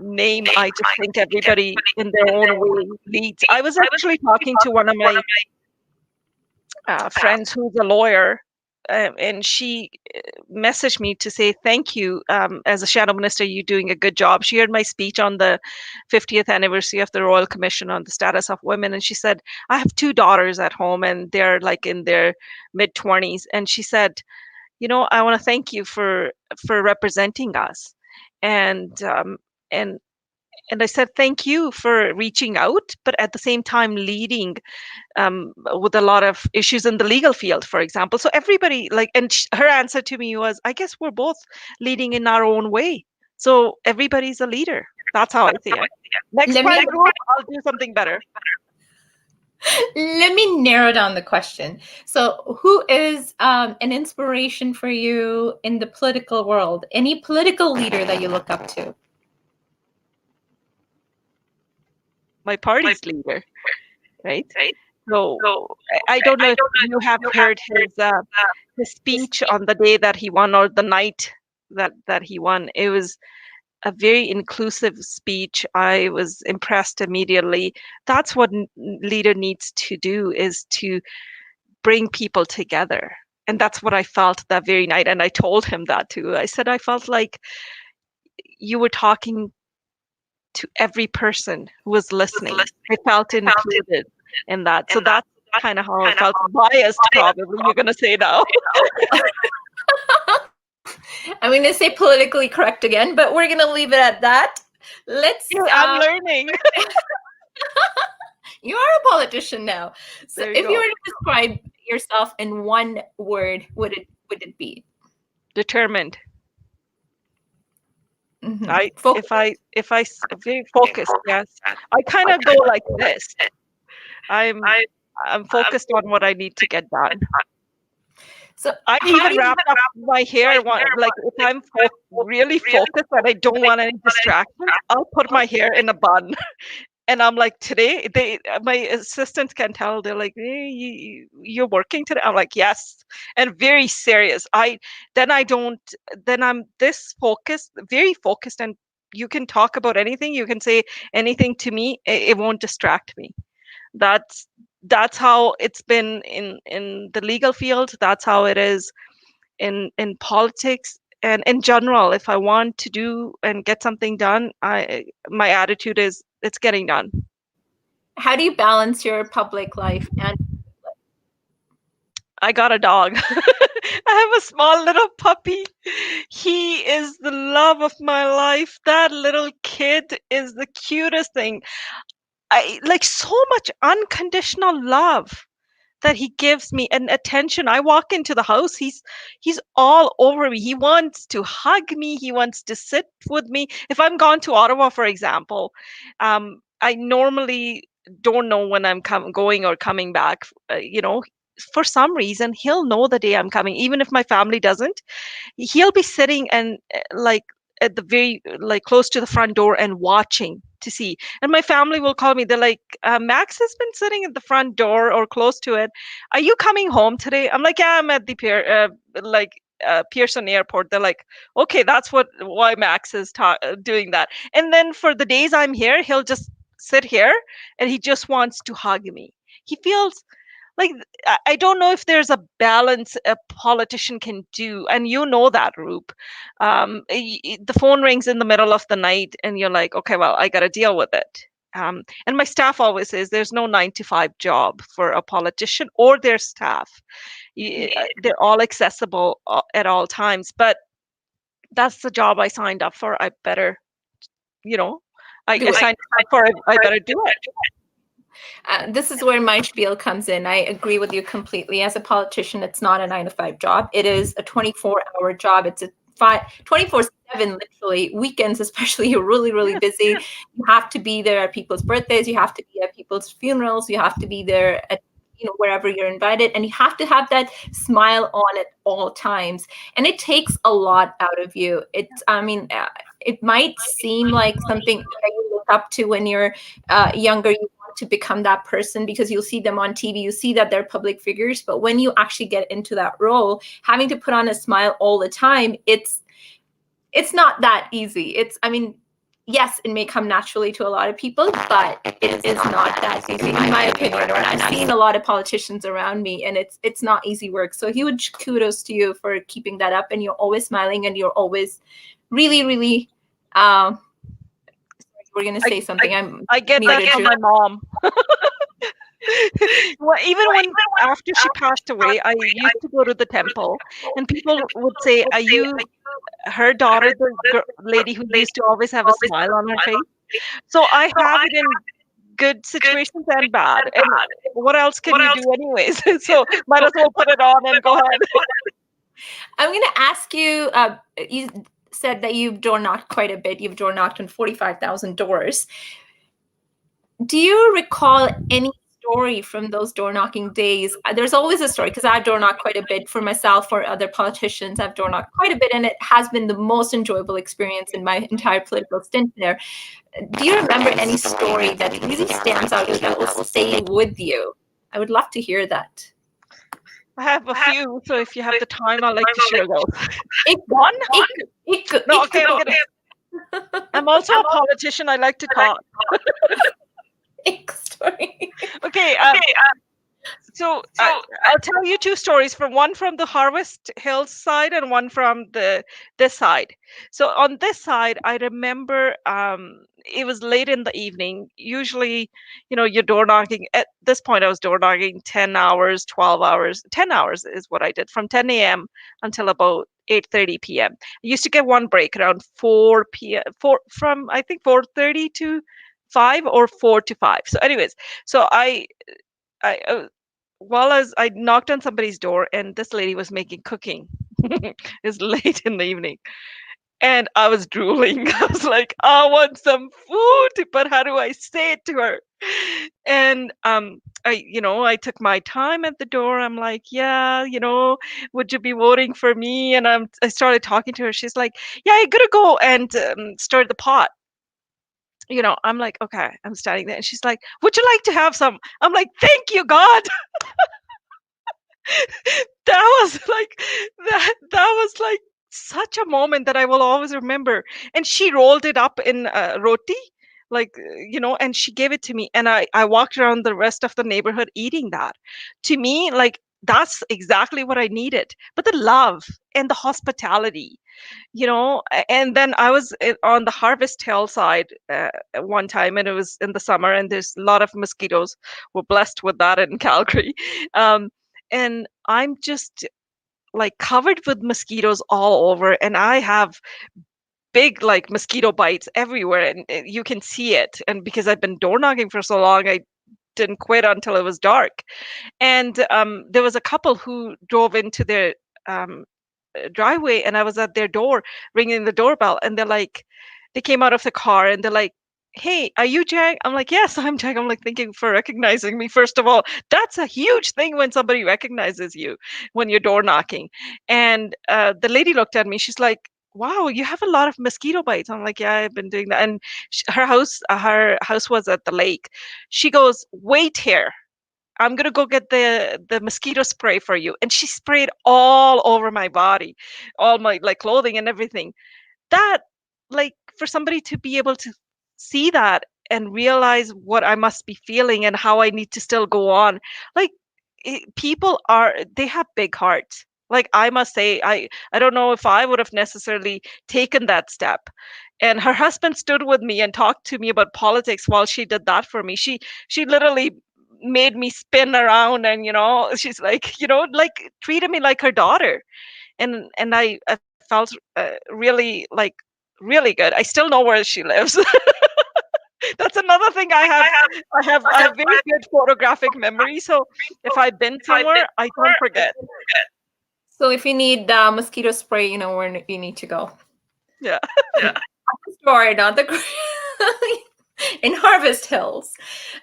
name. I just think everybody in their own way leads. I was actually talking to one of my friends who's a lawyer, and she messaged me to say thank you. As a shadow minister, you're doing a good job. She heard my speech on the 50th anniversary of the Royal Commission on the Status of Women, and she said, I have 2 daughters at home, and they're like in their mid-20s. And she said, I want to thank you for representing us. And I said, thank you for reaching out, but at the same time leading with a lot of issues in the legal field, for example. So everybody, and her answer to me was, I guess we're both leading in our own way. So everybody's a leader. That's how I see it. Next time, I'll do something better. Let me narrow down the question. So who is an inspiration for you in the political world? Any political leader that you look up to? My party's leader, right? So I don't know if you have heard his speech on the day that he won, or the night that he won. It was a very inclusive speech. I was impressed immediately. That's what leader needs to do, is to bring people together. And that's what I felt that very night. And I told him that too. I said, I felt like you were talking to every person who was listening. I felt included in that. So that's kind of how I felt. Biased, probably, you're going to say now. I'm going to say politically correct again, but we're going to leave it at that. I'm learning. You are a politician now. So if you were to describe yourself in one word, would it be? Determined. Mm-hmm. If I very focused, yes. I kind of go like this. I'm focused on what I need to get done. So I even wrap up my hair. Like if I'm really focused and I don't want any distractions, I'll put my hair in a bun And I'm like, today, my assistants can tell. They're like, hey, you're working today. I'm like, yes, and very serious. Then I don't. Then I'm this focused, very focused, and you can talk about anything. You can say anything to me. It won't distract me. That's that's how it's been in the legal field. That's how it is in politics and in general. If I want to do and get something done, my attitude is it's getting done. How do you balance your public life and I got a dog. I have a small little puppy. He is the love of my life. That little kid is the cutest thing. I like so much unconditional love that he gives me and attention. I walk into the house, he's all over me. He wants to hug me. He wants to sit with me. If I'm gone to Ottawa, for example, I normally don't know when I'm going or coming back. For some reason, he'll know the day I'm coming, even if my family doesn't. He'll be sitting and like at the very like close to the front door and watching to see. And my family will call me. They're like, Max has been sitting at the front door or close to it. Are you coming home today? I'm like, yeah, I'm at the Pearson Airport. They're like, okay, that's why Max is doing that. And then for the days I'm here, he'll just sit here and he just wants to hug me. He feels like I don't know if there's a balance a politician can do, and you know that, Roop. The phone rings in the middle of the night, and you're like, okay, well, I got to deal with it. And my staff always says there's no 9 to 5 job for a politician or their staff. They're all accessible at all times, but that's the job I signed up for. I better, I signed up for it. I better do it. This is where my spiel comes in. I agree with you completely. As a politician, it's not a 9 to 5 job. It is a 24-hour job. It's a 24/7, literally. Weekends, especially, you're really, really busy. You have to be there at people's birthdays. You have to be at people's funerals. You have to be there at wherever you're invited, and you have to have that smile on at all times. And it takes a lot out of you. It might seem like something that you look up to when you're younger. You want to become that person because you'll see them on TV. You see that they're public figures, but when you actually get into that role, having to put on a smile all the time, it's not that easy. Yes, it may come naturally to a lot of people, but it is not that easy, in my opinion. And I've seen a lot of politicians around me, and it's not easy work. So huge kudos to you for keeping that up, and you're always smiling, and you're always really, really. We're gonna say something. I get that from my mom. Well, even after she passed away, I used to go to the temple, and people would say, "Are you her daughter, the lady who used to always have a smile on her face?" So I have it in good situations and bad. And what else can you do anyways? So might as well put it on and go ahead. I'm going to ask you, you said that you've door knocked quite a bit. You've door knocked on 45,000 doors. Do you recall any story from those door knocking days? There's always a story, because I've door knocked quite a bit for myself, for other politicians. I've door knocked quite a bit, and it has been the most enjoyable experience in my entire political stint there. Do you remember any story that really stands out, that will stay with you? I would love to hear that. I have a few, so if you have the time, I'd like to share those. One? No, okay, I'm also a politician. I like to talk. Story. Okay. So I'll tell you 2 stories, one from the Harvest Hills side and one from this side. So on this side, I remember it was late in the evening. Usually, you're door knocking. At this point, I was door knocking 10 hours, 12 hours. 10 hours is what I did, from 10 a.m. until about 8:30 p.m. I used to get one break around 4 p.m. From I think 4:30 to 5 or 4 to 5. So anyways, so I while I knocked on somebody's door, and this lady was making cooking. It's late in the evening, and I was drooling. I was like, I want some food, but how do I say it to her? And I took my time at the door. I'm like, yeah, would you be voting for me? And I started talking to her. She's like, yeah, I gotta go and stir the pot. I'm like, okay, I'm standing there. And she's like, would you like to have some? I'm like, thank you, God. That was like, that was like such a moment that I will always remember. And she rolled it up in roti, like, and she gave it to me. And I walked around the rest of the neighborhood eating that. To me, like, that's exactly what I needed. But the love and the hospitality, and then I was on the Harvest Hill side one time, and it was in the summer, and there's a lot of mosquitoes. We're blessed with that in Calgary. um, and I'm just like covered with mosquitoes all over, and I have big like mosquito bites everywhere, and you can see it. And because I've been door knocking for so long, I didn't quit until it was dark. And there was a couple who drove into their um, driveway, and I was at their door ringing the doorbell, and they came out of the car, and they're like, hey, are you Jag? I'm like, yes, I'm Jag. I'm like, thank you for recognizing me. First of all, that's a huge thing when somebody recognizes you when you're door knocking. And the lady looked at me. She's like, wow, you have a lot of mosquito bites. I'm like, yeah, I've been doing that. And her house was at the lake. She goes, wait here, I'm gonna go get the mosquito spray for you. And she sprayed all over my body, all my like clothing and everything. That, like, for somebody to be able to see that and realize what I must be feeling and how I need to still go on. Like, people they have big hearts. Like, I must say, I don't know if I would have necessarily taken that step. And her husband stood with me and talked to me about politics while she did that for me. She literally made me spin around, and she's like, like, treated me like her daughter. And I felt really, like, really good. I still know where she lives. That's another thing I have. I have very good photographic memory. So if I've been somewhere, I don't forget. So if you need mosquito spray, you know where you need to go. Yeah. Store, not the in Harvest Hills.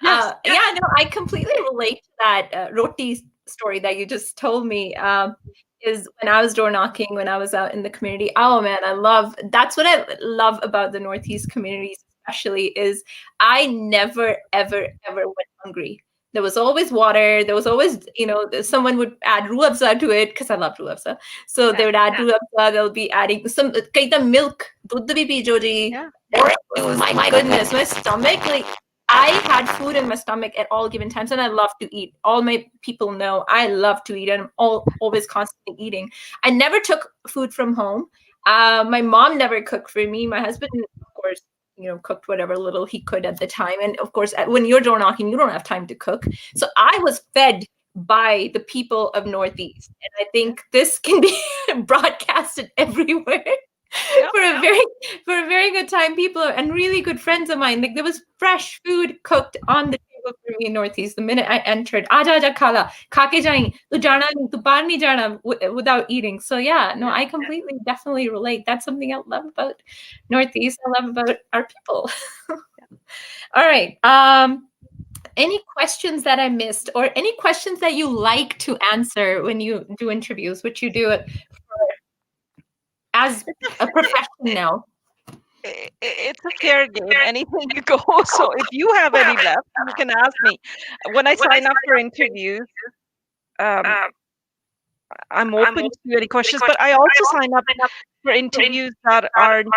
Yes. Yeah, no, I completely relate to that roti story that you just told me. Is when I was door knocking, when I was out in the community. Oh man, that's what I love about the Northeast communities, especially, is I never, ever, ever went hungry. There was always water. There was always, someone would add ruabza to it because I love ruabza. So they would add ruabza. They'll be adding some kaita milk. Dudh bhi pijo ji. Yeah. It was, my goodness, my stomach, like, I had food in my stomach at all given times, and I love to eat. All my people know I love to eat, and I'm always constantly eating. I never took food from home. My mom never cooked for me. My husband, of course, cooked whatever little he could at the time. And of course, when you're door knocking, you don't have time to cook. So I was fed by the people of Northeast. And I think this can be broadcasted everywhere. For a very good time. People and really good friends of mine, like, there was fresh food cooked on the table for me in Northeast the minute I entered. Aja khala, khake jaye, tu jana nahi, tu baar nahi jana without eating. So yeah, no, I completely, definitely relate. That's something I love about Northeast. I love about our people. All right. Any questions that I missed, or any questions that you like to answer when you do interviews, which you do it as a profession now? It's a fair game. Anything you go. So if you have any left, you can ask me. When I sign up for interviews, I'm open to any questions, but I also sign up for interviews that aren't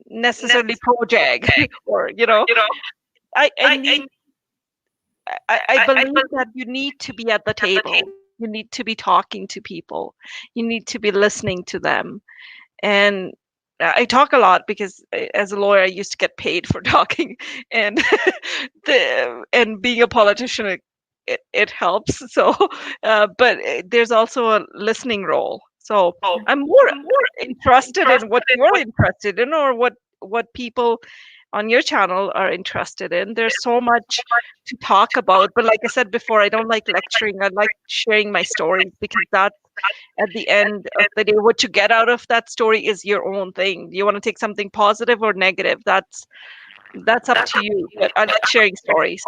necessarily pro-JAG or, I believe that you need to be at the table. You need to be talking to people. You need to be listening to them. And I talk a lot because as a lawyer, I used to get paid for talking, and and being a politician, it helps. So, but there's also a listening role. So I'm more interested in what you're interested in, or what people on your channel are interested in. There's so much to talk about, but like I said before, I don't like lecturing. I like sharing my stories, because that, at the end of the day, what you get out of that story is your own thing. Do you want to take something positive or negative? That's up to you. But I like sharing stories.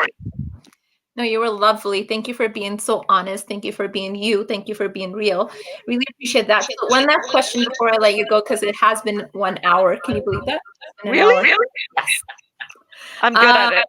No, you were lovely. Thank you for being so honest. Thank you for being you. Thank you for being real. Really appreciate that. So one last question before I let you go, because it has been 1 hour. Can you believe that? It's been an Really? hour. Yes. I'm good at it.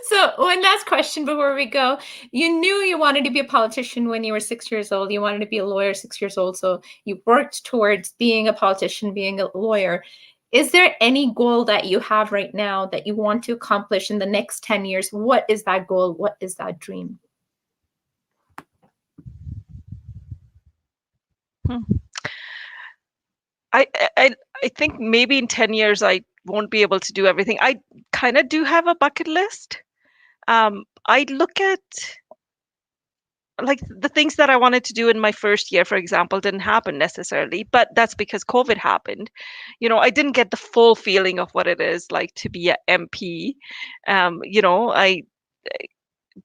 So one last question before we go. You knew you wanted to be a politician when you were 6 years old. You wanted to be a lawyer 6 years old. So you worked towards being a politician, being a lawyer. Is there any goal that you have right now that you want to accomplish in the next 10 years? What is that goal? What is that dream? I think maybe in 10 years I won't be able to do everything. I kind of do have a bucket list. I look at like the things that I wanted to do in my first year, for example, didn't happen necessarily, but that's because COVID happened. I didn't get the full feeling of what it is like to be a MP. You know,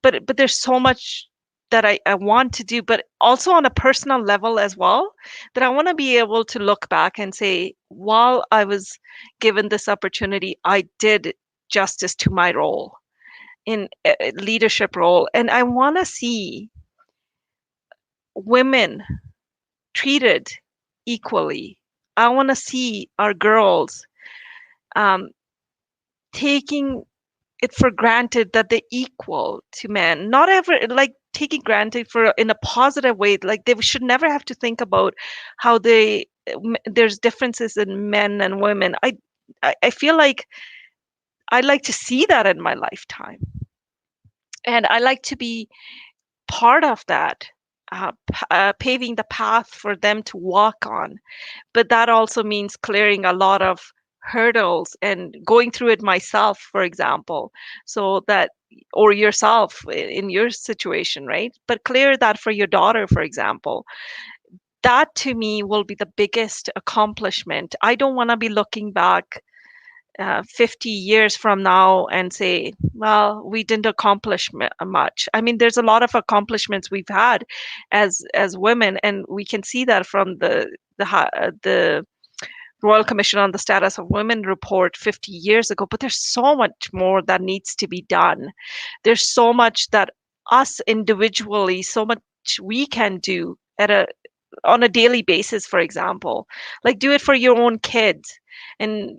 but there's so much that I want to do, but also on a personal level as well, that I want to be able to look back and say, while I was given this opportunity, I did justice to my role in a leadership role. And I want to see women treated equally. I want to see our girls um, taking it for granted that they're equal to men, not ever like taking granted for in a positive way. Like they should never have to think about how there's differences in men and women. I feel like I'd like to see that in my lifetime, and I like to be part of that, paving the path for them to walk on. But that also means clearing a lot of hurdles and going through it myself, for example, so that, or yourself in your situation, right? But clear that for your daughter, for example. That to me will be the biggest accomplishment. I don't want to be looking back 50 years from now and say, well, we didn't accomplish much. I mean, there's a lot of accomplishments we've had as women, and we can see that from the Royal Commission on the Status of Women report 50 years ago. But there's so much more that needs to be done. There's so much that us individually, so much we can do on a daily basis, for example, like do it for your own kids, and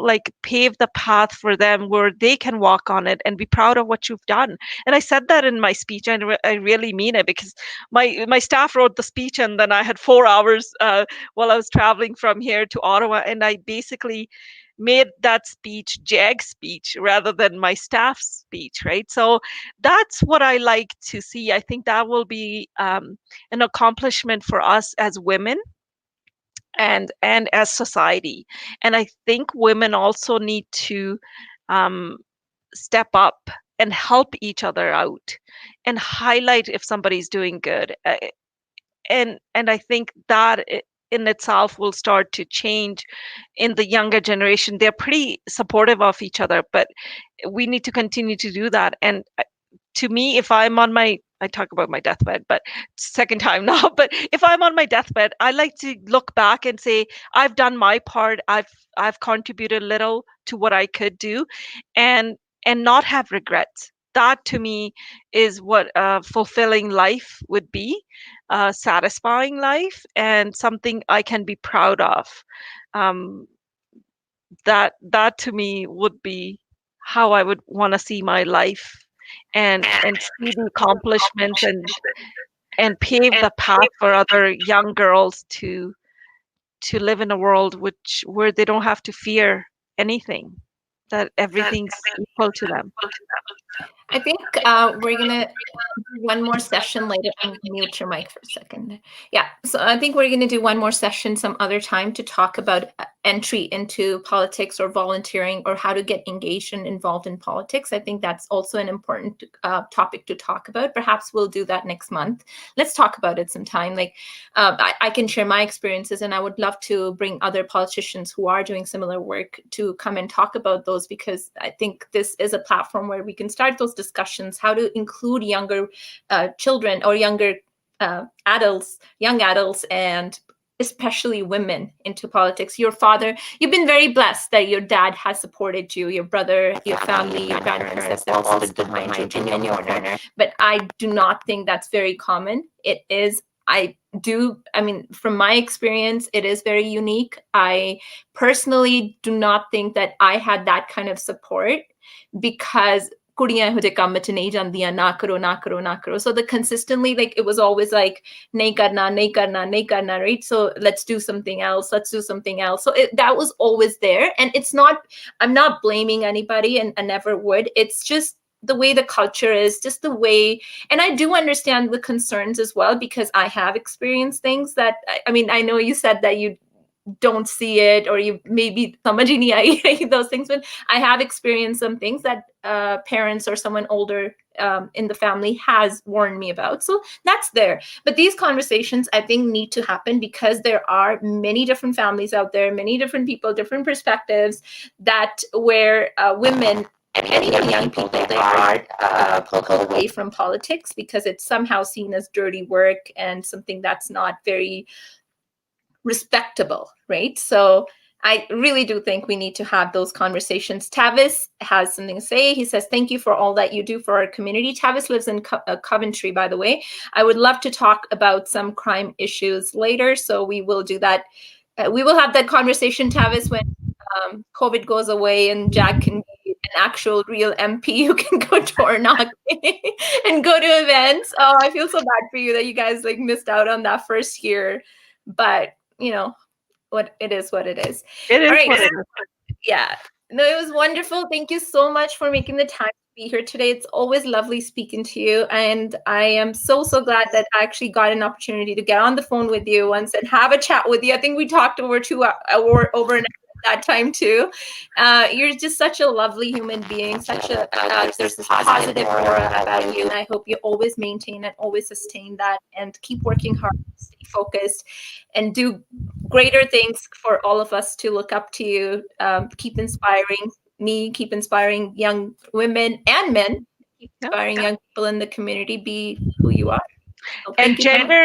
like pave the path for them where they can walk on it and be proud of what you've done. And I said that in my speech, and I really mean it, because my staff wrote the speech, and then I had 4 hours while I was traveling from here to Ottawa, and I basically made that speech JAG speech rather than my staff's speech, right? So that's what I like to see. I think that will be an accomplishment for us as women and as society. And I think women also need to um, step up and help each other out and highlight if somebody's doing good. And I think that in itself will start to change in the younger generation. They're pretty supportive of each other, but we need to continue to do that. And to me, if I'm on I talk about my deathbed, but second time now, but if I'm on my deathbed, I like to look back and say, I've done my part. I've contributed little to what I could do, and not have regrets. That to me is what a fulfilling life would be, a satisfying life, and something I can be proud of. Um, that to me would be how I would want to see my life, and see the accomplishments, and pave the path for other young girls to live in a world where they don't have to fear anything, that everything's equal to them. I think we're gonna do one more session later. Mute your mic for a second. Yeah, so I think we're gonna do one more session some other time to talk about entry into politics or volunteering, or how to get engaged and involved in politics. I think that's also an important topic to talk about. Perhaps we'll do that next month. Let's talk about it sometime. Like I can share my experiences, and I would love to bring other politicians who are doing similar work to come and talk about those, because I think this is a platform where we can start those discussions, how to include younger children or younger adults, young adults, and especially women into politics. Your father, you've been very blessed that your dad has supported you, your brother, your family, your grandparents have all stood behind you in your corner. But I do not think that's very common. It is, I mean, from my experience, it is very unique. I personally do not think that I had that kind of support because ਕੁੜੀਆਂ ਇਹੋ ਜਿਹੇ ਕੰਮ 'ਚ ਨਹੀਂ ਜਾਂਦੀਆਂ, ਨਾ ਕਰੋ, ਨਾ ਕਰੋ, ਨਾ ਕਰੋ. So the consistently, like, it was always like, nahi karna, nahi karna, nahi karna, right? So let's do something else. Let's do something else. So that was always there. And it's not, I'm not blaming anybody, and I never would. It's just the way the culture is, just the way, and I do understand the concerns as well, because I have experienced things that, I mean, I know you said that you don't see it, or you maybe samajh nahi aayi those things, but I have experienced some things that parents or someone older in the family has warned me about. So that's there. But these conversations, I think, need to happen, because there are many different families out there, many different people, different perspectives, that where women and even young people, they are pulled away from politics because it's somehow seen as dirty work and something that's not very respectable, right? So I really do think we need to have those conversations. Tavis has something to say. He says, thank you for all that you do for our community. Tavis lives in Coventry, by the way. I would love to talk about some crime issues later, so we will do that. We will have that conversation, Tavis, when COVID goes away and Jack can be an actual real MP who can go door knocking and go to events. Oh, I feel so bad for you that you guys like missed out on that first year. But you know, what it is. It is right. what it is. Yeah. No, it was wonderful. Thank you so much for making the time to be here today. It's always lovely speaking to you. And I am so glad that I actually got an opportunity to get on the phone with you once and have a chat with you. I think we talked over over an hour that time too. You're just such a lovely human being, such a there's this positive aura about you, and I hope you always maintain and always sustain that, and keep working hard, stay focused, and do greater things for all of us to look up to you. Keep inspiring me, keep inspiring young women and men, keep inspiring young people in the community. Be who you are. So And gender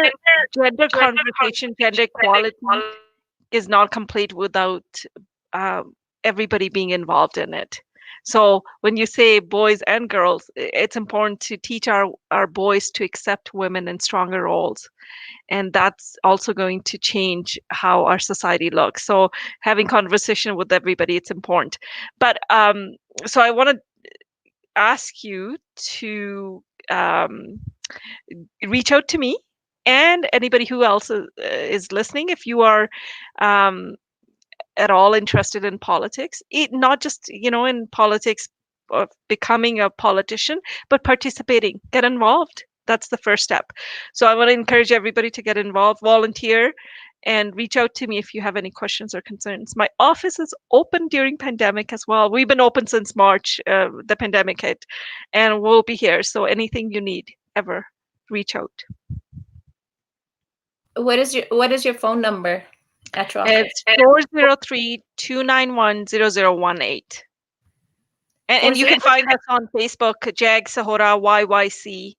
conversation, gender equality is not complete without everybody being involved in it. So when you say boys and girls, it's important to teach our boys to accept women in stronger roles. And that's also going to change how our society looks. So having conversation with everybody, it's important. But so I want to ask you to reach out to me and anybody who else is listening, if you are at all interested in politics, not just in politics of becoming a politician, but participating, get involved. That's the first step. So I want to encourage everybody to get involved, volunteer, and reach out to me if you have any questions or concerns. My office is open during pandemic as well. We've been open since March, the pandemic hit, and we'll be here. So anything you need, ever, reach out. What is your phone number at your office? It's 403-291-0018. And you can find us on Facebook, Jag Sahota YYC,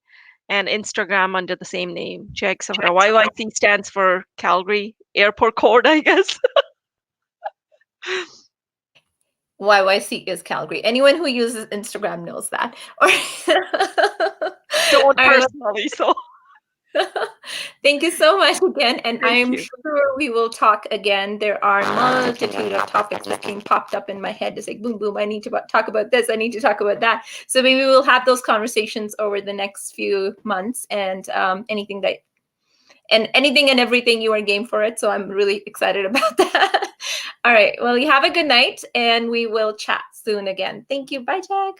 and Instagram under the same name, Jag Sahota. YYC stands for Calgary Airport Code, I guess. YYC is Calgary. Anyone who uses Instagram knows that. Don't personally, so. Thank you so much again, and I am sure we will talk again. There are a multitude of topics that came popped up in my head. It's like boom, boom, I need to talk about this, I need to talk about that. So maybe we'll have those conversations over the next few months, and anything and everything, you are game for it. So I'm really excited about that. All right, well, you have a good night, and we will chat soon again. Thank you. Bye, Jag.